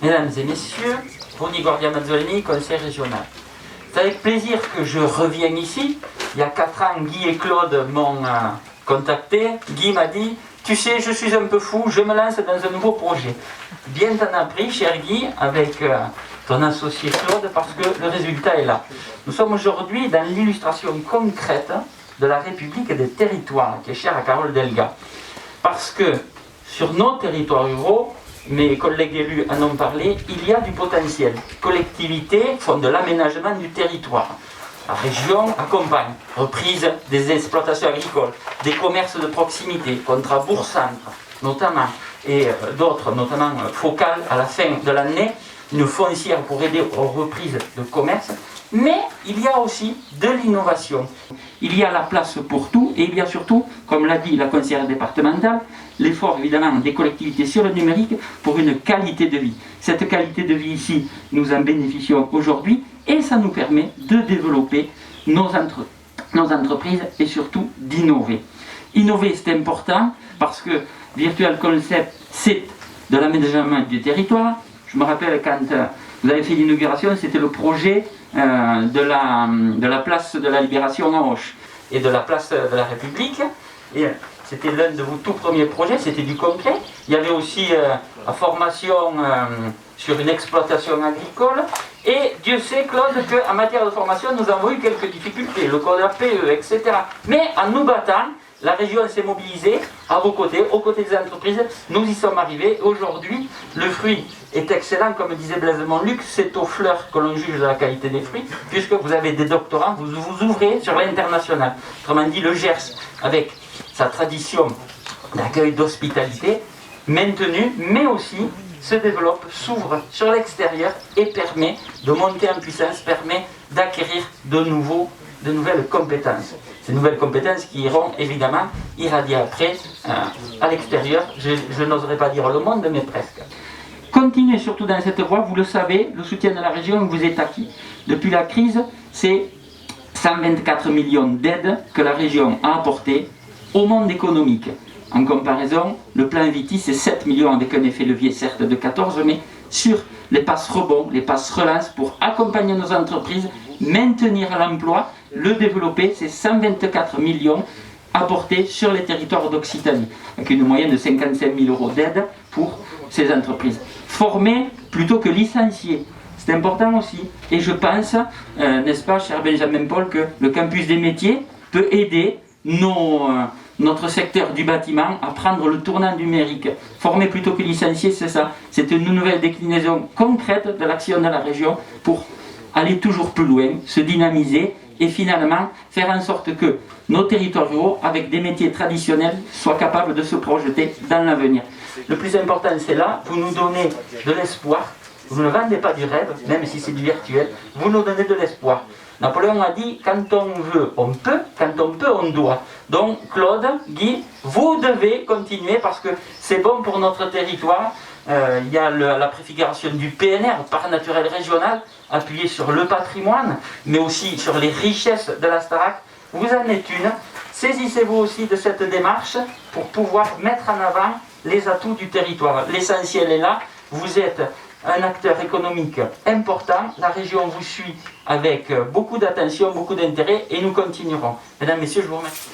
Mesdames et messieurs, Ronnie Guardia Mazzolini, conseil régional. C'est avec plaisir que je reviens ici. Il y a 4 ans, Guy et Claude m'ont contacté. Guy m'a dit, tu sais, je suis un peu fou, je me lance dans un nouveau projet. Bien t'en as pris, cher Guy, avec ton associé Claude, parce que le résultat est là. Nous sommes aujourd'hui dans l'illustration concrète de la République des territoires, qui est chère à Carole Delga. Parce que sur nos territoires ruraux, mes collègues élus en ont parlé, il y a du potentiel. Les collectivités font de l'aménagement du territoire. La région accompagne reprise des exploitations agricoles, des commerces de proximité, contrats bourg-centre notamment, et d'autres, notamment Focal à la fin de l'année, une foncière pour aider aux reprises de commerce. Mais il y a aussi de l'innovation. Il y a la place pour tout et il y a surtout, comme l'a dit la conseillère départementale, l'effort évidemment des collectivités sur le numérique pour une qualité de vie. Cette qualité de vie ici, nous en bénéficions aujourd'hui et ça nous permet de développer nos entreprises et surtout d'innover. Innover, c'est important parce que Virtual Concept, c'est de l'aménagement du territoire. Je me rappelle quand vous avez fait l'inauguration, c'était le projet de la place de la Libération à Auch et de la place de la République. Et c'était l'un de vos tout premiers projets, c'était du concret. Il y avait aussi la formation sur une exploitation agricole. Et Dieu sait, Claude, qu'en matière de formation, nous avons eu quelques difficultés, le code APE, etc. Mais en nous battant, la région s'est mobilisée à vos côtés, aux côtés des entreprises. Nous y sommes arrivés. Aujourd'hui, le fruit est excellent, comme disait Blaise Montluc. C'est aux fleurs que l'on juge de la qualité des fruits, puisque vous avez des doctorants, vous vous ouvrez sur l'international. Autrement dit, le Gers, avec sa tradition d'accueil, d'hospitalité, maintenue, mais aussi se développe, s'ouvre sur l'extérieur et permet de monter en puissance, permet d'acquérir de nouvelles compétences. Ces nouvelles compétences qui iront évidemment irradier après à l'extérieur, je n'oserais pas dire le monde, mais presque. Continuez surtout dans cette voie, vous le savez, le soutien de la région vous est acquis. Depuis la crise, c'est 124 millions d'aides que la région a apportées au monde économique. En comparaison, le plan Viti, c'est 7 millions avec un effet levier certes de 14, mais sur les passes rebonds, les passes relances pour accompagner nos entreprises, maintenir l'emploi, le développer, c'est 124 millions apportés sur les territoires d'Occitanie, avec une moyenne de 55 000 euros d'aide pour ces entreprises. Former plutôt que licencier, c'est important aussi. Et je pense, n'est-ce pas, cher Benjamin Paul, que le campus des métiers peut aider notre secteur du bâtiment à prendre le tournant numérique. Former plutôt que licencier, c'est ça. C'est une nouvelle déclinaison concrète de l'action de la région pour aller toujours plus loin, se dynamiser et finalement faire en sorte que nos territoires ruraux, avec des métiers traditionnels, soient capables de se projeter dans l'avenir. Le plus important, c'est là, vous nous donnez de l'espoir. Vous ne vendez pas du rêve, même si c'est du virtuel, vous nous donnez de l'espoir. Napoléon a dit, quand on veut, on peut, quand on peut, on doit. Donc Claude, Guy, vous devez continuer parce que c'est bon pour notre territoire. Il y a la préfiguration du PNR, Parc naturel régional, appuyé sur le patrimoine, mais aussi sur les richesses de la Starac. Vous en êtes une. Saisissez-vous aussi de cette démarche pour pouvoir mettre en avant les atouts du territoire. L'essentiel est là. Vous êtes un acteur économique important. La région vous suit avec beaucoup d'attention, beaucoup d'intérêt et nous continuerons. Mesdames, Messieurs, je vous remercie.